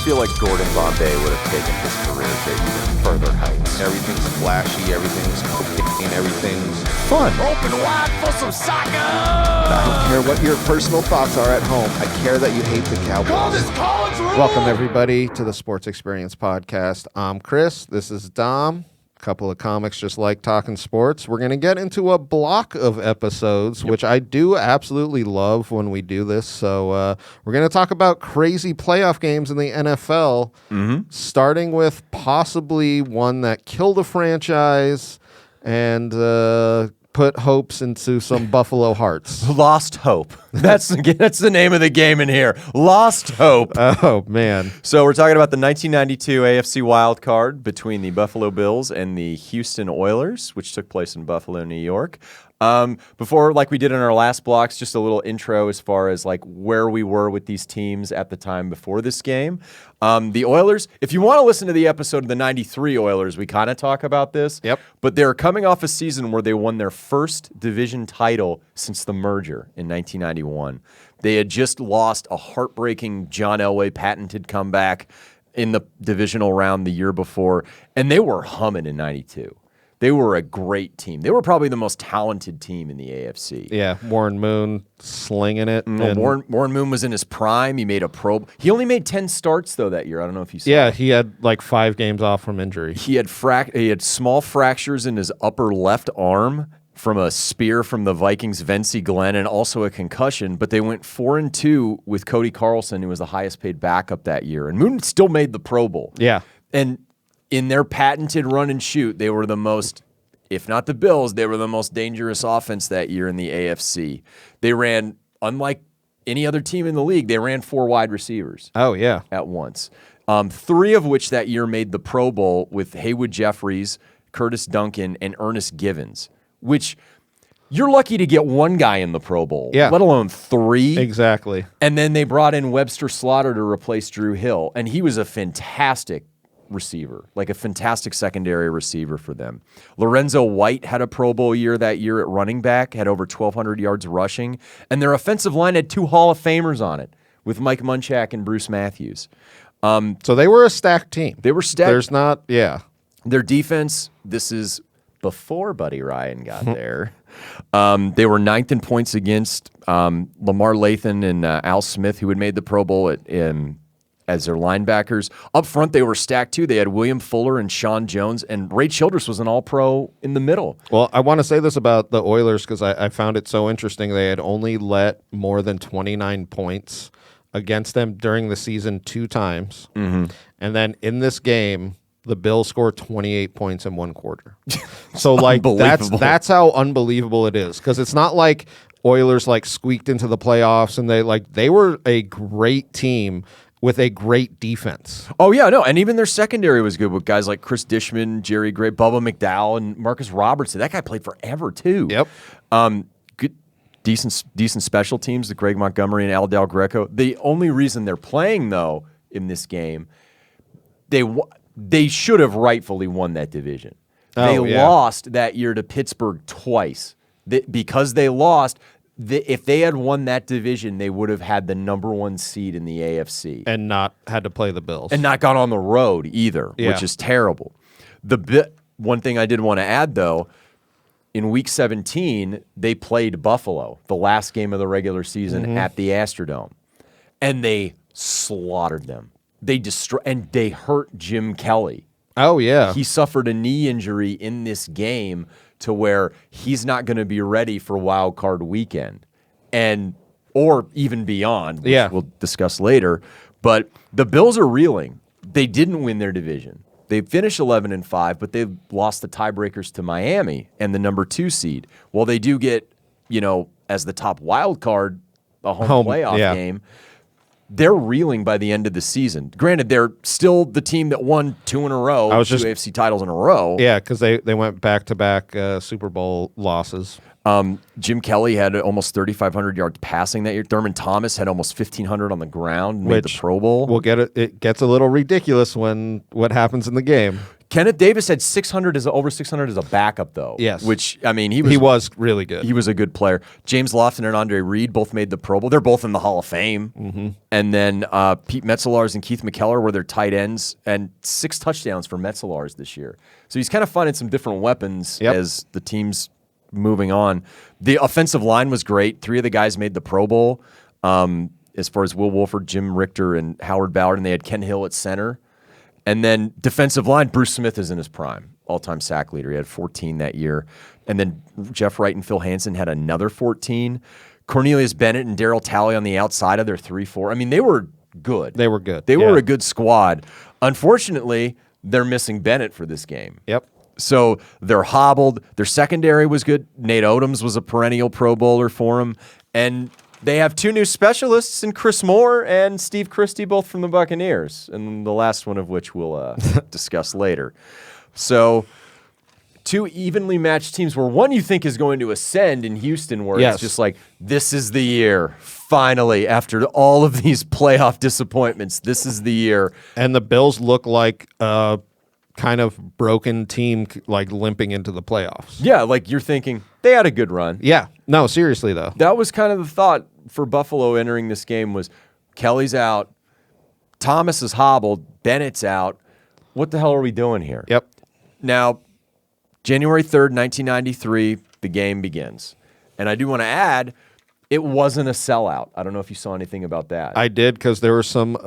feel like Gordon Bombay would have taken his career to even further heights. Everything's flashy, everything's cocaine, everything's Fun. Open wide for some soccer! I don't care what your personal thoughts are at home. I care that you hate the Cowboys. Call this college rule! Welcome, everybody, to the Sports Experience Podcast. I'm Chris. This is Dom. A couple of comics just like talking sports. We're going to get into a block of episodes, which I do absolutely love when we do this. So we're going to talk about crazy playoff games in the NFL, starting with possibly one that killed a franchise and put hopes into some Buffalo Hearts. Lost Hope. That's the name of the game in here. Lost Hope. Oh, man. So we're talking about the 1992 AFC Wild Card between the Buffalo Bills and the Houston Oilers, which took place in Buffalo, New York. Before, like we did in our last blocks, just a little intro as far as like where we were with these teams at the time before this game. The Oilers, if you want to listen to the episode of the 93 Oilers, we kind of talk about this. Yep. But they're coming off a season where they won their first division title since the merger in 1991. They had just lost a heartbreaking John Elway patented comeback in the divisional round the year before, and they were humming in 92. They were a great team. They were probably the most talented team in the AFC. Yeah, Warren Moon slinging it. Warren Moon was in his prime. He made a Pro. He only made 10 starts, though, that year. I don't know if you saw Yeah, that. he had like 5 games off from injury. He had small fractures in his upper left arm from a spear from the Vikings' Vency Glenn and also a concussion, but they went 4-2 with Cody Carlson, who was the highest paid backup that year. And Moon still made the Pro Bowl. Yeah. And in their patented run and shoot, they were the most, if not the Bills, they were the most dangerous offense that year in the AFC. They ran, unlike any other team in the league, they ran 4 wide receivers Oh, yeah. at once. 3 of which that year made the Pro Bowl with Haywood Jeffries, Curtis Duncan, and Ernest Givens, which you're lucky to get one guy in the Pro Bowl, Yeah. let alone 3. Exactly. And then they brought in Webster Slaughter to replace Drew Hill, and he was a fantastic receiver, like a fantastic secondary receiver for them. Lorenzo White had a Pro Bowl year that year at running back, had over 1,200 yards rushing, and their offensive line had 2 Hall of Famers on it with Mike Munchak and Bruce Matthews. So they were a stacked team. They were stacked. There's not, yeah. Their defense, this is before Buddy Ryan got there. They were 9th in points against Lamar Lathan and Al Smith, who had made the Pro Bowl as their linebackers. Up front, they were stacked too. They had William Fuller and Sean Jones, and Ray Childress was an all-pro in the middle. Well, I want to say this about the Oilers because I found it so interesting. They had only let more than 29 points against them during the season 2 times. Mm-hmm. And then in this game, the Bills scored 28 points in 1 quarter. So, like, that's how unbelievable it is. Because it's not like Oilers, like, squeaked into the playoffs and they were a great team with a great defense. Oh, yeah, no, and even their secondary was good with guys like Chris Dishman, Jerry Gray, Bubba McDowell, and Marcus Robertson. That guy played forever, too. Yep. Good, decent special teams, the Greg Montgomery and Al Del Greco. The only reason they're playing, though, in this game, they should have rightfully won that division. They lost that year to Pittsburgh twice. Because they lost, if they had won that division, they would have had the number 1 seed in the AFC. And not had to play the Bills. And not gone on the road either, which is terrible. One thing I did want to add, though, in Week 17, they played Buffalo, the last game of the regular season at the Astrodome. And they slaughtered them. And they hurt Jim Kelly. Oh, yeah. He suffered a knee injury in this game to where he's not going to be ready for Wild Card weekend, or even beyond, which we'll discuss later. But the Bills are reeling. They didn't win their division. They finished 11-5, but they've lost the tiebreakers to Miami and the number 2 seed. Well, they do get, as the top wild card, a home playoff game. They're reeling by the end of the season. Granted, they're still the team that won 2 in a row, 2 AFC titles in a row. Yeah, because they went back-to-back Super Bowl losses. Jim Kelly had almost 3,500 yards passing that year. Thurman Thomas had almost 1,500 on the ground and made the Pro Bowl. We'll get it. It gets a little ridiculous when what happens in the game. Kenneth Davis had over 600 as a backup, though. Yes. Which, I mean, he was really good. He was a good player. James Lofton and Andre Reed both made the Pro Bowl. They're both in the Hall of Fame. Mm-hmm. And then Pete Metzelaars and Keith McKellar were their tight ends, and 6 touchdowns for Metzelaars this year. So he's kind of finding some different weapons as the team's moving on. The offensive line was great. 3 of the guys made the Pro Bowl, as far as Will Wolford, Jim Richter, and Howard Ballard, and they had Ken Hill at center. And then defensive line, Bruce Smith is in his prime, all-time sack leader. He had 14 that year. And then Jeff Wright and Phil Hansen had another 14. Cornelius Bennett and Darryl Talley on the outside of their 3-4. I mean, they were good. They were good. They were a good squad. Unfortunately, they're missing Bennett for this game. Yep. So they're hobbled. Their secondary was good. Nate Odoms was a perennial Pro Bowler for them. And they have 2 new specialists in Chris Moore and Steve Christie, both from the Buccaneers, and the last one of which we'll discuss later. So 2 evenly matched teams where one you think is going to ascend in Houston, where it's just like, this is the year. Finally, after all of these playoff disappointments, this is the year. And the Bills look like a kind of broken team, like limping into the playoffs. Yeah, like you're thinking, they had a good run. Yeah. No, seriously, though. That was kind of the thought for Buffalo entering this game was Kelly's out, Thomas is hobbled, Bennett's out. What the hell are we doing here? Yep. Now, January 3rd, 1993, the game begins. And I do want to add, it wasn't a sellout. I don't know if you saw anything about that. I did, because there were some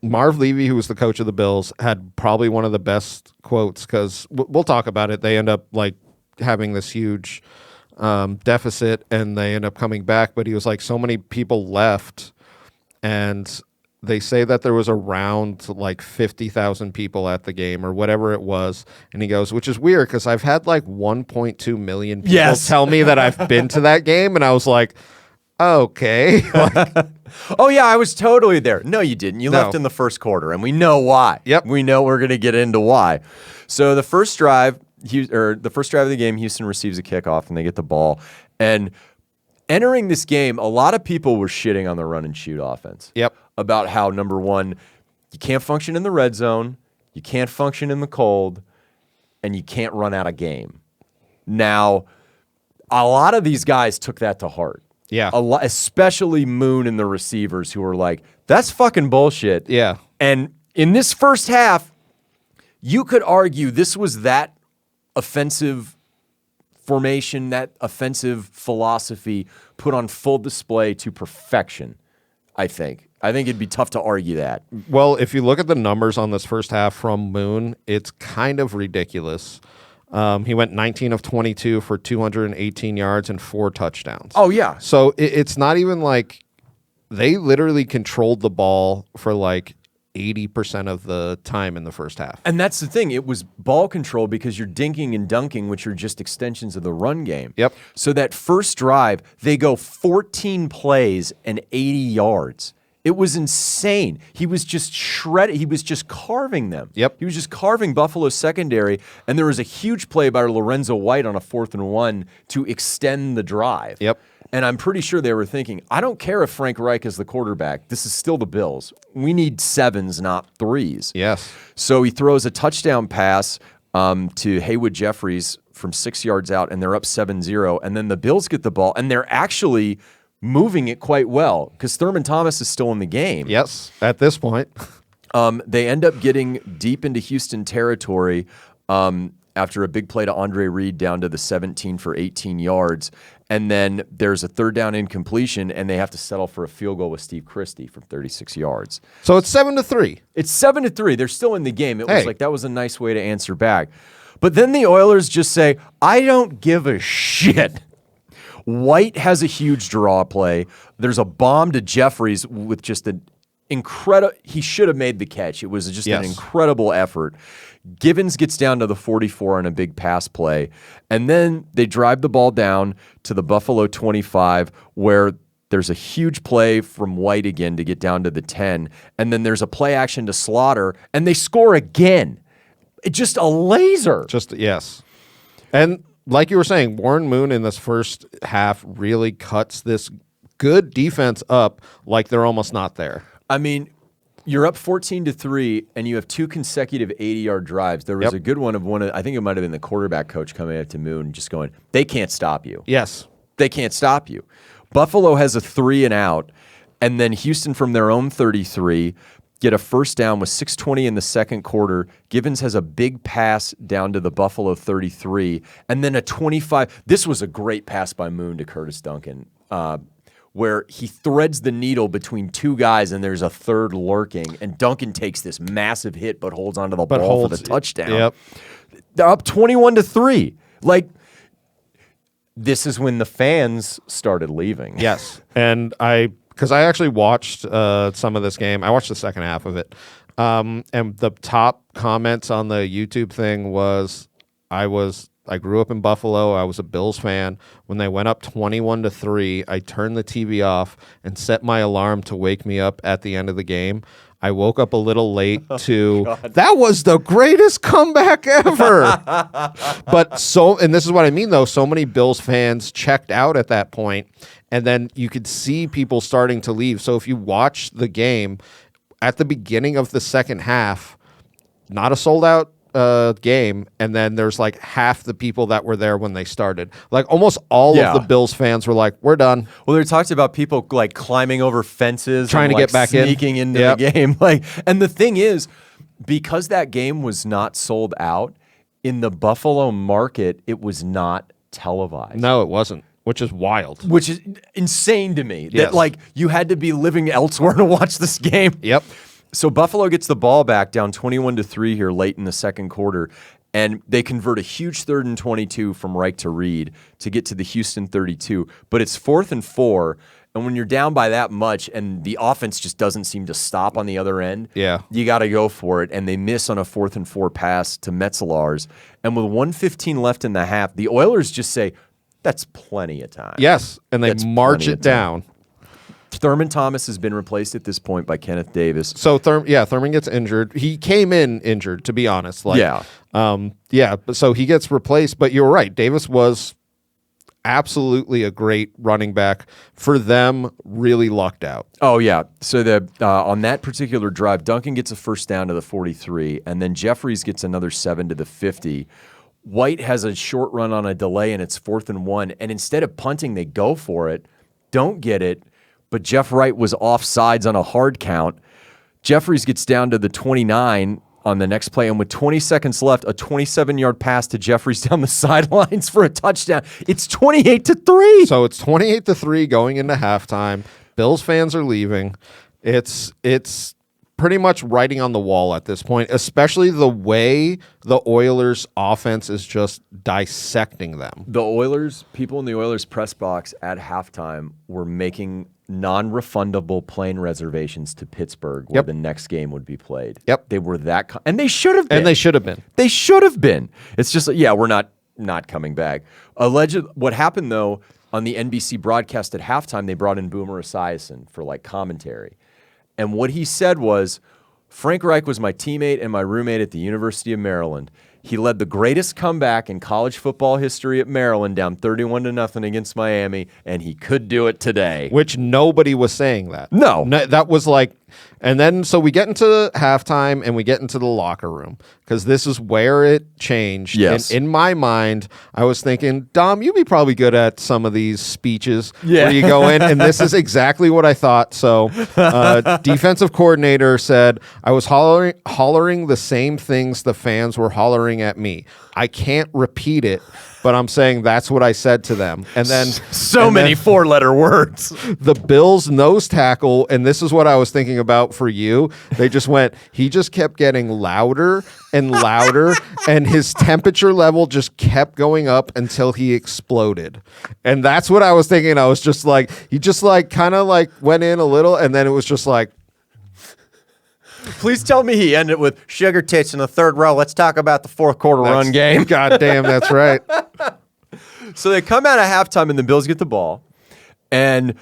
Marv Levy, who was the coach of the Bills, had probably one of the best quotes, because we'll talk about it. They end up like having this huge deficit, and they end up coming back. But he was like, so many people left, and they say that there was around like 50,000 people at the game or whatever it was. And he goes, which is weird, because I've had like 1.2 million people tell me that I've been to that game. And I was like, okay. Oh, yeah, I was totally there. No, you didn't. You left in the first quarter, and we know why. Yep. We know we're going to get into why. So the first drive of the game, Houston receives a kickoff, and they get the ball. And entering this game, a lot of people were shitting on the run-and-shoot offense. Yep. About how, number one, you can't function in the red zone, you can't function in the cold, and you can't run out of game. Now, a lot of these guys took that to heart. Yeah. Especially Moon and the receivers, who were like, that's fucking bullshit. Yeah. And in this first half, you could argue this was that offensive formation, that offensive philosophy put on full display to perfection, I think. I think it'd be tough to argue that. Well, if you look at the numbers on this first half from Moon, it's kind of ridiculous. He went 19 of 22 for 218 yards and 4 touchdowns. Oh, yeah. So it's not even like they literally controlled the ball for like 80% of the time in the first half. And that's the thing. It was ball control because you're dinking and dunking, which are just extensions of the run game. Yep. So that first drive, they go 14 plays and 80 yards. It was insane. He was just shredded. He was just carving them. Yep. He was just carving Buffalo's secondary. And there was a huge play by Lorenzo White on a 4th and 1 to extend the drive. Yep. And I'm pretty sure they were thinking, I don't care if Frank Reich is the quarterback. This is still the Bills. We need 7s, not 3s. Yes. So he throws a touchdown pass to Haywood Jeffries from 6 yards out, and they're up 7-0. And then the Bills get the ball, and they're actually moving it quite well because Thurman Thomas is still in the game. Yes, at this point. They end up getting deep into Houston territory after a big play to Andre Reed down to the 17 for 18 yards. And then there's a 3rd down incompletion, and they have to settle for a field goal with Steve Christie from 36 yards. So it's 7-3. It's 7-3. They're still in the game. It was like that was a nice way to answer back. But then the Oilers just say, I don't give a shit. White has a huge draw play. There's a bomb to Jeffries with just an incredible. He should have made the catch. It was just an incredible effort. Givens gets down to the 44 on a big pass play. And then they drive the ball down to the Buffalo 25, where there's a huge play from White again to get down to the 10. And then there's a play action to Slaughter, and they score again. It's just a laser. Yes. And like you were saying, Warren Moon in this first half really cuts this good defense up like they're almost not there. I mean, you're up 14-3, and you have 2 consecutive 80-yard drives. There was a good one of I think it might have been the quarterback coach coming up to Moon, just going, they can't stop you. Yes. They can't stop you. Buffalo has a 3-and-out, and then Houston from their own 33 get a first down with 6:20 in the second quarter. Gibbons has a big pass down to the Buffalo 33, and then a 25. This was a great pass by Moon to Curtis Duncan, where he threads the needle between 2 guys, and there's a third lurking, and Duncan takes this massive hit but holds onto the ball for the touchdown. Yep. They're up 21-3. Like, this is when the fans started leaving. Yes, and because I actually watched some of this game. I watched the second half of it. And the top comments on the YouTube thing was, I grew up in Buffalo. I was a Bills fan. When they went up 21-3, I turned the TV off and set my alarm to wake me up at the end of the game. I woke up a little late that was the greatest comeback ever. And this is what I mean, though, so many Bills fans checked out at that point, and then you could see people starting to leave. So if you watch the game, at the beginning of the second half, not a sold-out game, and then there's like half the people that were there when they started. Like almost all of the Bills fans were like, we're done. Well, they talked about people like climbing over fences, trying to get back sneaking into the game. Like, and the thing is, because that game was not sold out in the Buffalo market, it was not televised. No, it wasn't. Which is wild. Which is insane to me. That like you had to be living elsewhere to watch this game. Yep. So Buffalo gets the ball back down 21-3 here late in the second quarter, and they convert a huge 3rd and 22 from Reich to Reed to get to the Houston 32. But it's 4th and 4, and when you're down by that much and the offense just doesn't seem to stop on the other end, you got to go for it. And they miss on a 4th and 4 pass to Metzelars. And with 1:15 left in the half, the Oilers just say, that's plenty of time. Yes, and they march it down. Thurman Thomas has been replaced at this point by Kenneth Davis. So Thurman gets injured. He came in injured, to be honest. So he gets replaced. But you're right. Davis was absolutely a great running back. For them, really lucked out. Oh, yeah. So on that particular drive, Duncan gets a first down to the 43, and then Jeffries gets another 7 to the 50. White has a short run on a delay, and it's 4th and 1. And instead of punting, they go for it, don't get it. But Jeff Wright was offsides on a hard count. Jeffries gets down to the 29 on the next play, and with 20 seconds left, a 27-yard pass to Jeffries down the sidelines for a touchdown. It's 28-3. So it's 28-3 going into halftime. Bills fans are leaving. It's pretty much writing on the wall at this point, especially the way the Oilers' offense is just dissecting them. The Oilers, people in the Oilers press box at halftime were making non-refundable plane reservations to Pittsburgh where the next game would be played. Yep. They were that and they should have been. And they should have been. They should have been. It's just we're not coming back. What happened though on the NBC broadcast at halftime, they brought in Boomer Esiason for like commentary. And what he said was, Frank Reich was my teammate and my roommate at the University of Maryland. He led the greatest comeback in college football history at Maryland, down 31-0 against Miami, and he could do it today. Which nobody was saying that. No. That was like, and then so we get into halftime and we get into the locker room because this is where it changed. Yes. And in my mind, I was thinking, Dom, you'd be probably good at some of these speeches where you go in, and this is exactly what I thought. So defensive coordinator said, I was hollering the same things the fans were hollering at me. I can't repeat it, but I'm saying that's what I said to them. And then many 4-letter words. The Bills nose tackle, and this is what I was thinking about for you. They just went, he just kept getting louder and louder, and his temperature level just kept going up until he exploded. And that's what I was thinking. I was just like, he just like kind of like went in a little, and then it was just like, please tell me he ended with sugar tits in the third row. Let's talk about the fourth quarter run game. God damn, that's right. So they come out of halftime and the Bills get the ball. And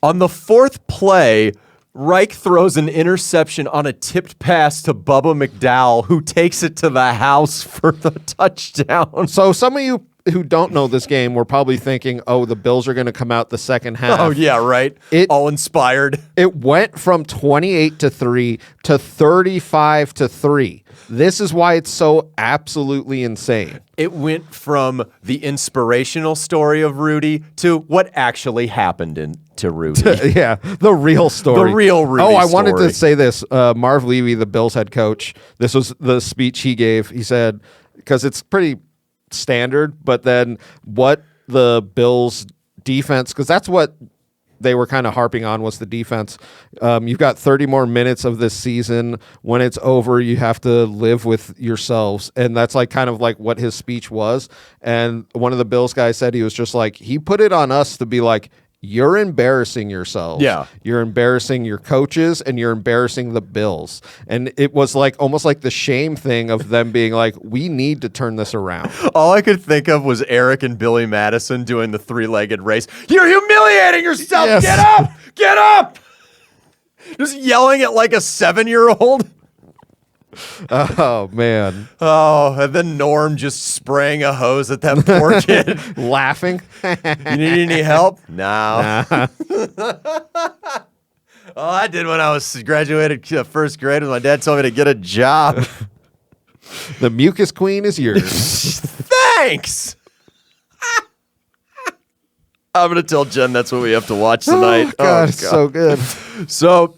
on the fourth play, Reich throws an interception on a tipped pass to Bubba McDowell, who takes it to the house for the touchdown. So some of you who don't know this game were probably thinking, oh, the Bills are going to come out the second half. Oh, yeah, right. All inspired. It went from 28-3 to 35-3. This is why it's so absolutely insane. It went from the inspirational story of Rudy to what actually happened to Rudy. Yeah, the real story. The real Rudy Oh, I story. wanted to say this. Marv Levy, the Bills head coach, this was the speech he gave. He said, because it's pretty standard, but then what the Bills defense, because that's what they were kind of harping on was the defense. You've got 30 more minutes of this season. When it's over, you have to live with yourselves. And that's like kind of like what his speech was. And one of the Bills guys said he was just like, he put it on us to be like, you're embarrassing yourselves. Yeah. You're embarrassing your coaches and you're embarrassing the Bills. And it was like almost like the shame thing of them being like, we need to turn this around. All I could think of was Eric and Billy Madison doing the three-legged race. You're humiliating yourself. Yes. Get up. Get up. Just yelling at like a 7-year-old. Oh, man. Oh, and then Norm just spraying a hose at that poor kid. Laughing. You need any help? No. All I did when I was graduated first grade was my dad told me to get a job. The mucus queen is yours. Thanks. I'm going to tell Jen that's what we have to watch tonight. Oh, God, it's so good. So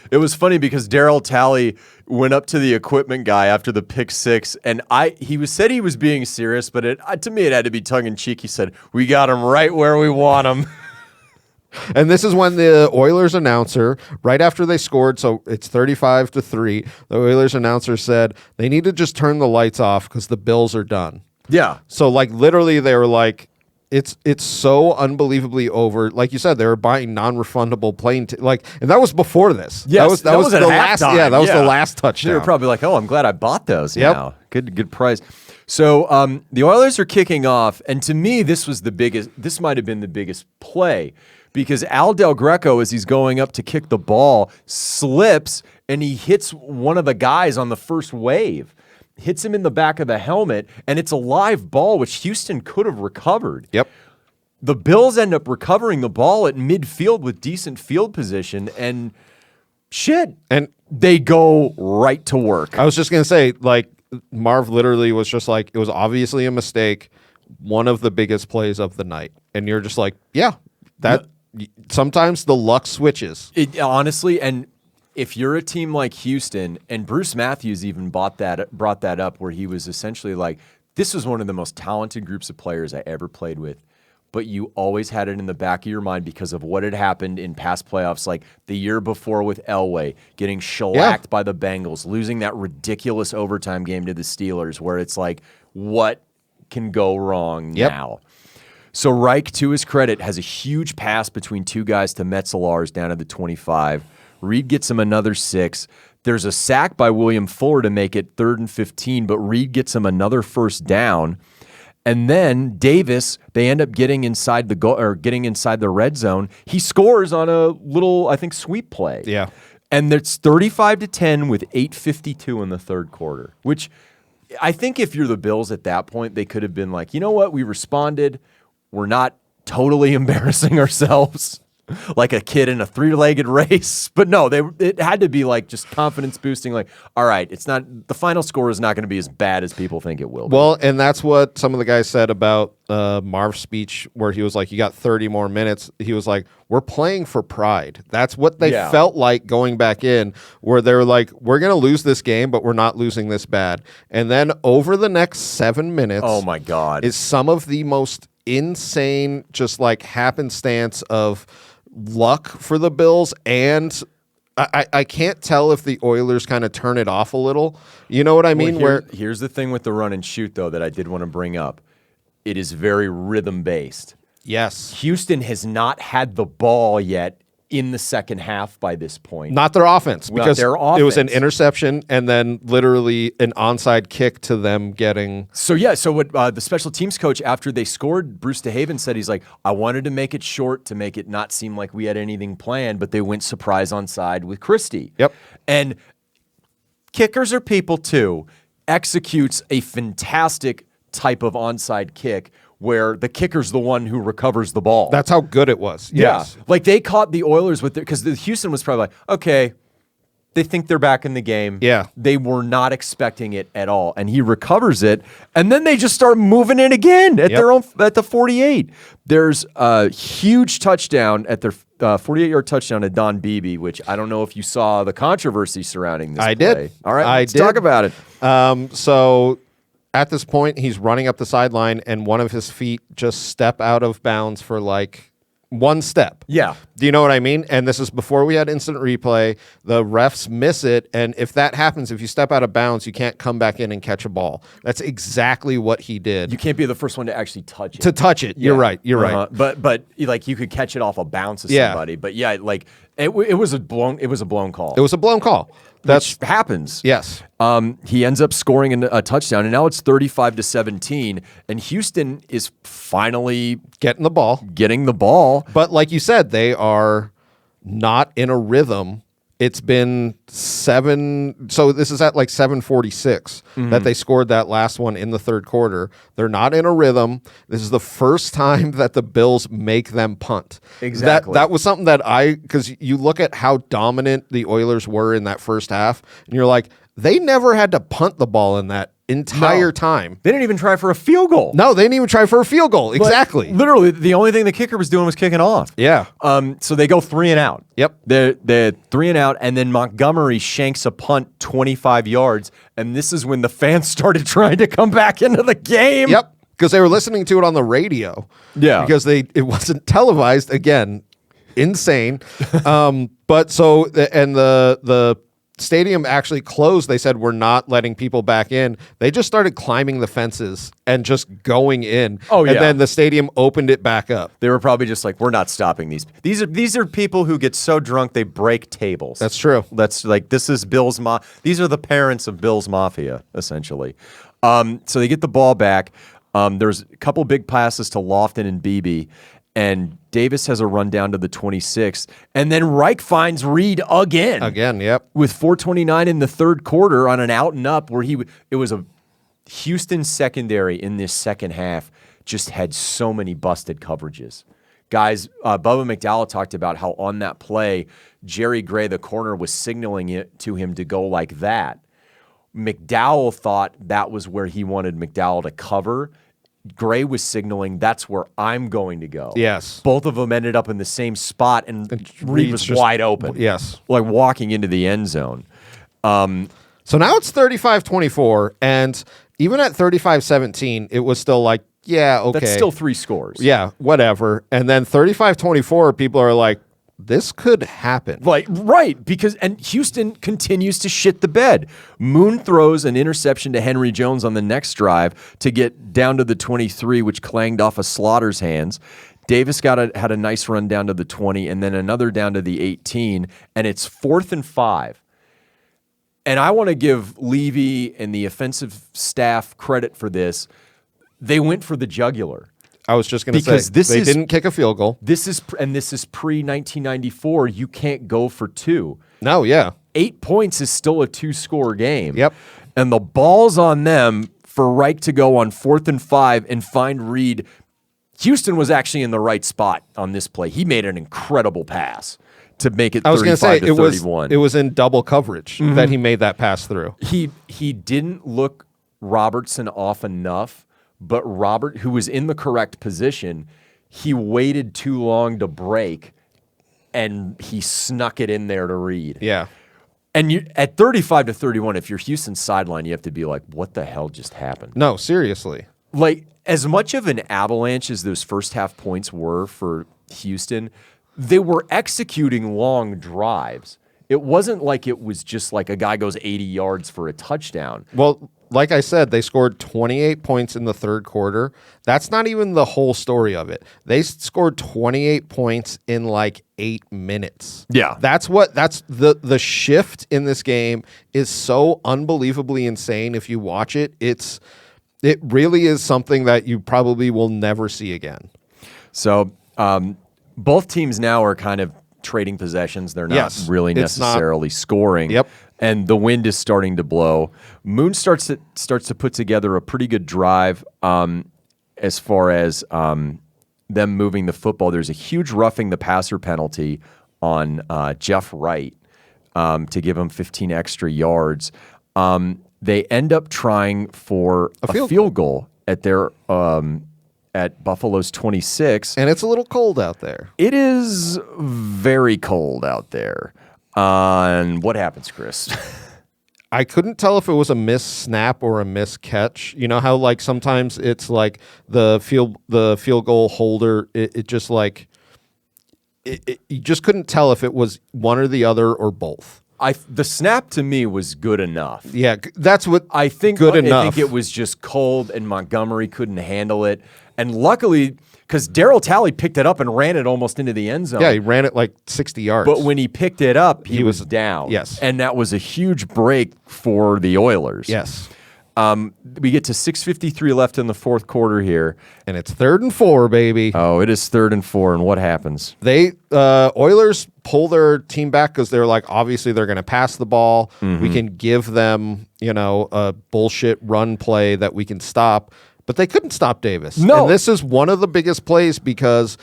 it was funny because Darryl Talley went up to the equipment guy after the pick six, and he said he was being serious, but to me it had to be tongue-in-cheek. He said, we got him right where we want him. And this is when the Oilers announcer, right after they scored, so it's 35-3, the Oilers announcer said they need to just turn the lights off because the Bills are done. Yeah. So like literally they were like, it's so unbelievably over. Like you said, they were buying non-refundable plane and that was before this. Yes, that was at the last. halftime. Yeah, that was the last touchdown. They were probably like, "Oh, I'm glad I bought those." Yep. Now, good price. So the Oilers are kicking off, and to me, this was the biggest. This might have been the biggest play because Al Del Greco, as he's going up to kick the ball, slips and he hits one of the guys on the first wave. Hits him in the back of the helmet, and it's a live ball, which Houston could have recovered. Yep. The Bills end up recovering the ball at midfield with decent field position, and shit, And they go right to work. I was just going to say, like, Marv literally was just like, it was obviously a mistake, one of the biggest plays of the night. And you're just like, yeah, sometimes the luck switches. Honestly, and if you're a team like Houston, and Bruce Matthews even brought that up, where he was essentially like, this was one of the most talented groups of players I ever played with, but you always had it in the back of your mind because of what had happened in past playoffs, like the year before with Elway, getting shellacked by the Bengals, losing that ridiculous overtime game to the Steelers, where it's like, what can go wrong now? So Reich, to his credit, has a huge pass between two guys to Metzelars down at the 25. Reed gets him another 6. There's a sack by William Fuller to make it 3rd and 15, but Reed gets him another first down. And then Davis, they end up getting inside the goal or getting inside the red zone. He scores on a little, I think, sweep play. Yeah. And it's 35-10 with 8:52 in the third quarter, which I think if you're the Bills at that point, they could have been like, you know what? We responded. We're not totally embarrassing ourselves like a kid in a 3-legged race. But no, it had to be like just confidence boosting. Like, all right, it's not, the final score is not going to be as bad as people think it will be. Well, and that's what some of the guys said about Marv's speech, where he was like, you got 30 more minutes. He was like, we're playing for pride. That's what they felt like going back in, where they were like, we're going to lose this game, but we're not losing this bad. And then over the next 7 minutes, oh my God, is some of the most insane, just like happenstance of luck for the Bills, and I can't tell if the Oilers kind of turn it off a little. You know what I mean? Here's the thing with the run and shoot, though, that I did want to bring up. It is very rhythm-based. Yes. Houston has not had the ball yet in the second half by this point. Not their offense, because their offense. It was an interception and then literally an onside kick to them getting. So what the special teams coach, after they scored, Bruce DeHaven said, he's like, I wanted to make it short to make it not seem like we had anything planned, but they went surprise onside with Christie. Yep. And kickers are people too. Executes a fantastic type of onside kick where the kicker's the one who recovers the ball. That's how good it was. Yes. Yeah. Like they caught the Oilers with it because Houston was probably like, okay, they think they're back in the game. Yeah. They were not expecting it at all. And he recovers it. And then they just start moving it again at the 48. There's a huge touchdown at their 48-yard touchdown to Don Beebe, which I don't know if you saw the controversy surrounding this play. Did. All right, let's did. talk about it. So at this point, he's running up the sideline, and one of his feet just step out of bounds for like one step. Yeah. Do you know what I mean? And this is before we had instant replay. The refs miss it, and if that happens, if you step out of bounds, you can't come back in and catch a ball. That's exactly what he did. You can't be the first one to actually touch it. To touch it. You're right. You're right. But like you could catch it off a bounce of somebody. But yeah, like it was a blown call. It was a blown call. Which happens. Yes. He ends up scoring a touchdown, and now it's 35-17, and Houston is finally getting the ball. But like you said, they are not in a rhythm. It's been 7. So this is at like 7:46 that they scored that last one in the third quarter. They're not in a rhythm. This is the first time that the Bills make them punt. Exactly. That was something that because you look at how dominant the Oilers were in that first half, and you're like, they never had to punt the ball in that entire time. They didn't even try for a field goal. No, they didn't even try for a field goal. Exactly. Literally, the only thing the kicker was doing was kicking off. Yeah. So they go 3 and out. Yep. They're 3 and out, and then Montgomery shanks a punt 25 yards, and this is when the fans started trying to come back into the game. Yep. Because they were listening to it on the radio. Yeah. Because it wasn't televised. Again, insane. But so the stadium actually closed. They said, we're not letting people back in. They just started climbing the fences and just going in. Oh, yeah. And then the stadium opened it back up. They were probably just like, we're not stopping these. These are people who get so drunk they break tables. That's true. That's like, this is Bill's these are the parents of Bill's Mafia, essentially. So they get the ball back. There's a couple big passes to Lofton and Beebe, and Davis has a run down to the 26th, and then Reich finds Reed again. Yep. With 4:29 in the third quarter on an out and up where it was a Houston secondary in this second half just had so many busted coverages. Guys, Bubba McDowell talked about how on that play, Jerry Gray, the corner, was signaling it to him to go like that. McDowell thought that was where he wanted McDowell to cover. Gray was signaling that's where I'm going to go. Yes. Both of them ended up in the same spot, and Reed was wide open. Yes. Like walking into the end zone. So now it's 35-24, and even at 35-17, it was still like, yeah, okay. That's still 3 scores. Yeah, whatever. And then 35-24, people are like, this could happen. Like, right, and Houston continues to shit the bed. Moon throws an interception to Henry Jones on the next drive to get down to the 23, which clanged off of Slaughter's hands. Davis had a nice run down to the 20, and then another down to the 18, and it's 4th and 5. And I want to give Levy and the offensive staff credit for this. They went for the jugular. I was just going to say, they didn't kick a field goal. This is pre-1994. You can't go for 2. No, yeah. 8 points is still a 2-score game. Yep. And the ball's on them for Reich to go on 4th and 5 and find Reed. Houston was actually in the right spot on this play. He made an incredible pass to make it 35-31. It was in double coverage that he made that pass through. He didn't look Robertson off enough. But Robert, who was in the correct position, he waited too long to break, and he snuck it in there to Reed. Yeah. And at 35-31, if you're Houston's sideline, you have to be like, what the hell just happened? No, seriously. Like, as much of an avalanche as those first half points were for Houston, they were executing long drives. It wasn't like it was just like a guy goes 80 yards for a touchdown. Well, like I said, they scored 28 points in the third quarter. That's not even the whole story of it. They scored 28 points in like 8 minutes. Yeah. That's the shift in this game is so unbelievably insane. If you watch it, it really is something that you probably will never see again. So both teams now are kind of trading possessions. They're not really necessarily scoring. Yep. And the wind is starting to blow. Moon starts to put together a pretty good drive as far as them moving the football. There's a huge roughing the passer penalty on Jeff Reich to give him 15 extra yards. They end up trying for a field goal at their at Buffalo's 26. And it's a little cold out there. It is very cold out there. And what happens, Chris? I couldn't tell if it was a missed snap or a missed catch. You know how like sometimes it's like the field goal holder, it just like you just couldn't tell if it was one or the other or both. The snap to me was good enough. Yeah, that's what I think. Good enough. I think it was just cold, and Montgomery couldn't handle it. And luckily, because Darryl Talley picked it up and ran it almost into the end zone. Yeah, he ran it like 60 yards. But when he picked it up, he was down. Yes. And that was a huge break for the Oilers. Yes. We get to 6:53 left in the fourth quarter here. And it's 3rd and 4, baby. Oh, it is 3rd and 4, and what happens? They Oilers pull their team back because they're like, obviously they're going to pass the ball. We can give them, a bullshit run play that we can stop. But they couldn't stop Davis. No. And this is one of the biggest plays because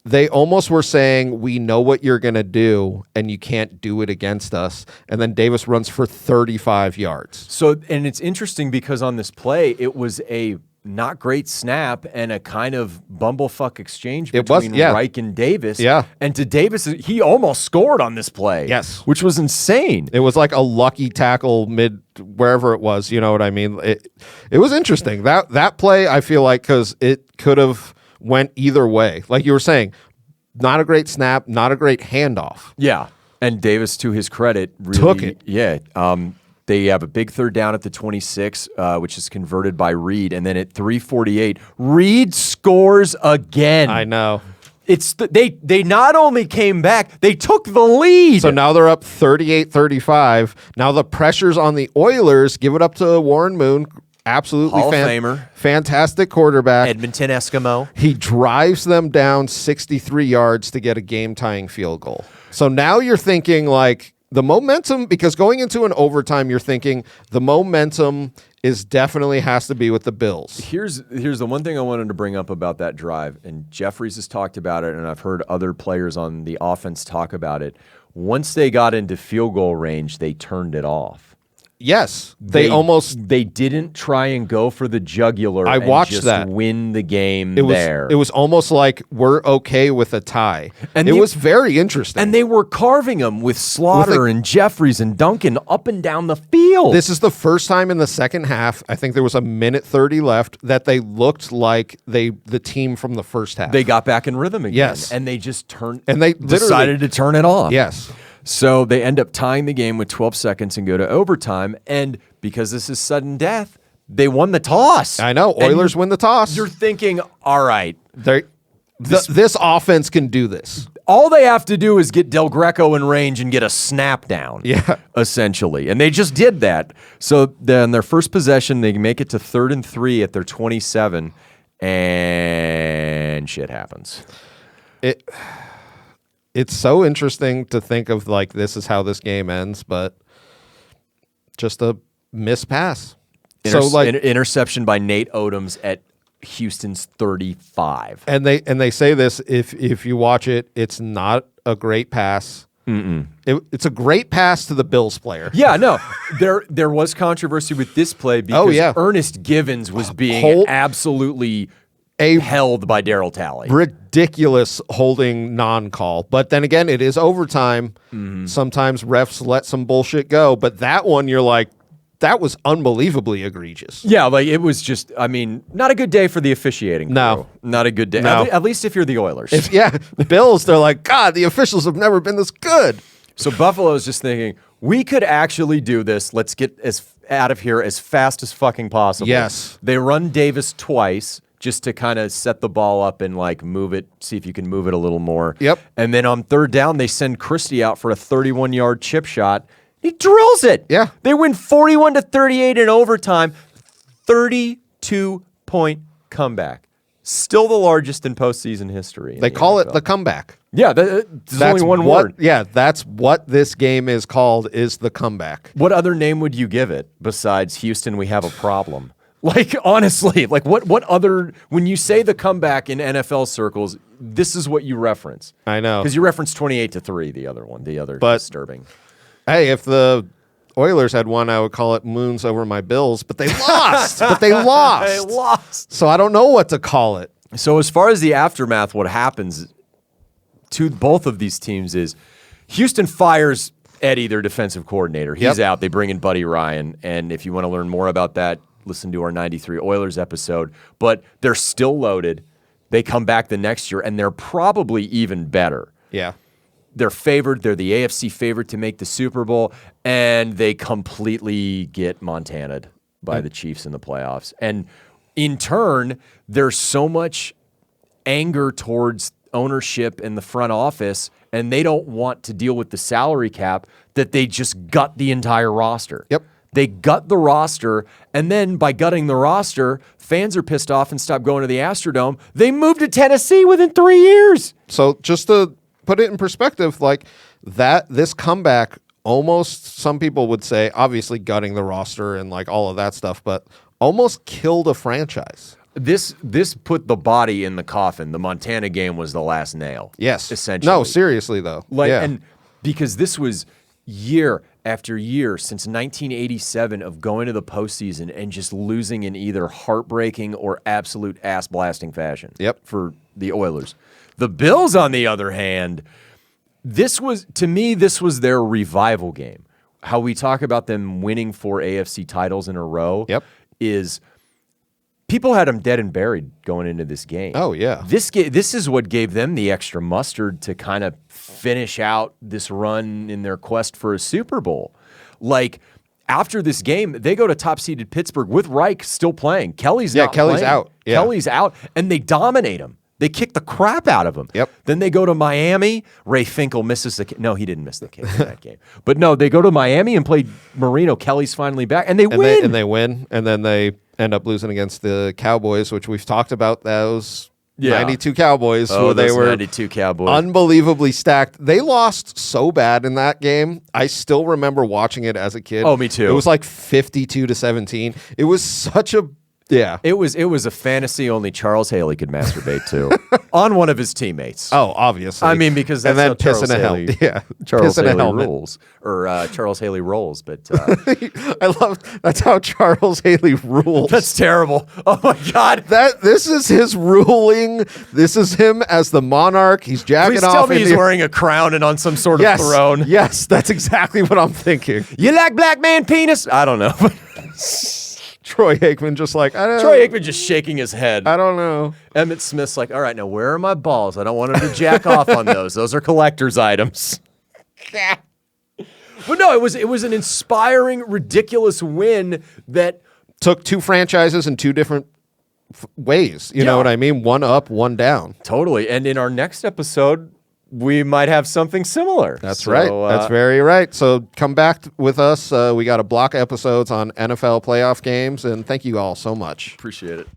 they almost were saying, we know what you're going to do, and you can't do it against us. And then Davis runs for 35 yards. So, and it's interesting because on this play, it was a not great snap and a kind of bumblefuck exchange between Reich and Davis. Yeah. And to Davis, he almost scored on this play. Yes. Which was insane. It was like a lucky tackle mid wherever it was. You know what I mean? It was interesting. That play, I feel like, because it could have went either way. Like you were saying, not a great snap, not a great handoff. Yeah. And Davis, to his credit, really took it. Yeah. They have a big 3rd down at the 26, which is converted by Reed. And then at 3:48, Reed scores again. I know. They not only came back, they took the lead. So now they're up 38-35. Now the pressure's on the Oilers. Give it up to Warren Moon. Absolutely Hall of Famer. Fantastic quarterback. Edmonton Eskimo. He drives them down 63 yards to get a game-tying field goal. So now you're thinking like the momentum, because going into an overtime, you're thinking the momentum definitely has to be with the Bills. Here's the one thing I wanted to bring up about that drive, and Jeffries has talked about it, and I've heard other players on the offense talk about it. Once they got into field goal range, they turned it off. Yes, they didn't try and go for the jugular. I watched just that. Win the game there. It was almost like we're okay with a tie. And it was very interesting. And they were carving them with Slaughter and Jeffries and Duncan up and down the field. This is the first time in the second half, I think there was a minute 30 left, that they looked like the team from the first half. They got back in rhythm again. Yes. And they just turned and they decided to turn it off. Yes. So they end up tying the game with 12 seconds and go to overtime. And because this is sudden death, they won the toss. I know. Oilers win the toss. You're thinking, all right. This offense can do this. All they have to do is get Del Greco in range and get a snap down. Yeah. Essentially. And they just did that. So then their first possession, they make it to 3rd and 3 at their 27. And shit happens. It's so interesting to think of like this is how this game ends, but just a missed pass. Interception by Nate Odoms at Houston's 35. And they say this, if you watch it, it's not a great pass. It's a great pass to the Bills player. Yeah, no. There was controversy with this play because Ernest Givens was being absolutely held by Darryl Talley. Ridiculous holding non-call. But then again, it is overtime. Sometimes refs let some bullshit go. But that one, you're like, that was unbelievably egregious. Yeah, like it was just, I mean, not a good day for the officiating. No. Not a good day. No. At least if you're the Oilers. The Bills, they're like, God, the officials have never been this good. So Buffalo's just thinking, we could actually do this. Let's get out of here as fast as fucking possible. Yes. They run Davis twice just to kind of set the ball up and like move it, see if you can move it a little more. Yep. And then on 3rd down, they send Christie out for a 31-yard chip shot. He drills it. Yeah. They win 41-38 in overtime. 32-point comeback. Still the largest in postseason history. They call it the comeback. Yeah, there's only one word. Yeah, that's what this game is called, is the comeback. What other name would you give it besides Houston, we have a problem? Like, honestly, like what other, when you say the comeback in NFL circles, this is what you reference. I know. Because you referenced 28-3, the other one, the other disturbing. Hey, if the Oilers had won, I would call it moons over my Bills, but they lost. They lost. So I don't know what to call it. So as far as the aftermath, what happens to both of these teams is Houston fires Eddie, their defensive coordinator. He's out. They bring in Buddy Ryan. And if you want to learn more about that, listen to our 93 Oilers episode. But they're still loaded. They come back the next year, and they're probably even better. Yeah. They're favored. They're the AFC favorite to make the Super Bowl, and they completely get Montana'd by the Chiefs in the playoffs. And in turn, there's so much anger towards ownership in the front office, and they don't want to deal with the salary cap, that they just gut the entire roster. Yep. They gut the roster, and then by gutting the roster, fans are pissed off and stop going to the Astrodome. They moved to Tennessee within 3 years. So just to put it in perspective, like this comeback, almost, some people would say, obviously gutting the roster and like all of that stuff, but almost killed a franchise. This put the body in the coffin. The Montana game was the last nail. Yes. Essentially. No, seriously though. And because this was year after year since 1987 of going to the postseason and just losing in either heartbreaking or absolute ass-blasting fashion. Yep. For the Oilers. The Bills, on the other hand, this was their revival game. How we talk about them winning 4 AFC titles in a row is people had them dead and buried going into this game. Oh, yeah. This is what gave them the extra mustard to kind of finish out this run in their quest for a Super Bowl. Like, after this game, they go to top-seeded Pittsburgh with Reich still playing. Kelly's out. Yeah. Kelly's out, and they dominate him. They kick the crap out of him. Yep. Then they go to Miami. Ray Finkel misses the kick. No, he didn't miss the kick in that game. But no, they go to Miami and play Marino. Kelly's finally back, and they win. They win, and then they end up losing against the Cowboys, which we've talked about. Those 92 Cowboys, who they were 92 Cowboys, unbelievably stacked. They lost so bad in that game. I still remember watching it as a kid. Oh, me too. It was like 52-17. It was such a It was a fantasy only Charles Haley could masturbate to on one of his teammates. Oh, obviously. I mean, because that's and then how Charles Haley, Charles Haley rules, or Charles Haley rolls. But I love that's how Charles Haley rules. That's terrible. Oh my God, this is his ruling. This is him as the monarch. He's jacking off. Please tell me he's wearing a crown and on some sort of throne. Yes, that's exactly what I'm thinking. You like black man penis? I don't know. Troy Aikman just like, Troy Aikman just shaking his head. I don't know. Emmett Smith's like, all right, now where are my balls? I don't want him to jack off on those. Those are collector's items. But no, it was an inspiring, ridiculous win that took two franchises in two different ways. You know what I mean? One up, one down. Totally. And in our next episode, we might have something similar. That's right. That's very right. So come back with us. We got a block of episodes on NFL playoff games, and thank you all so much. Appreciate it.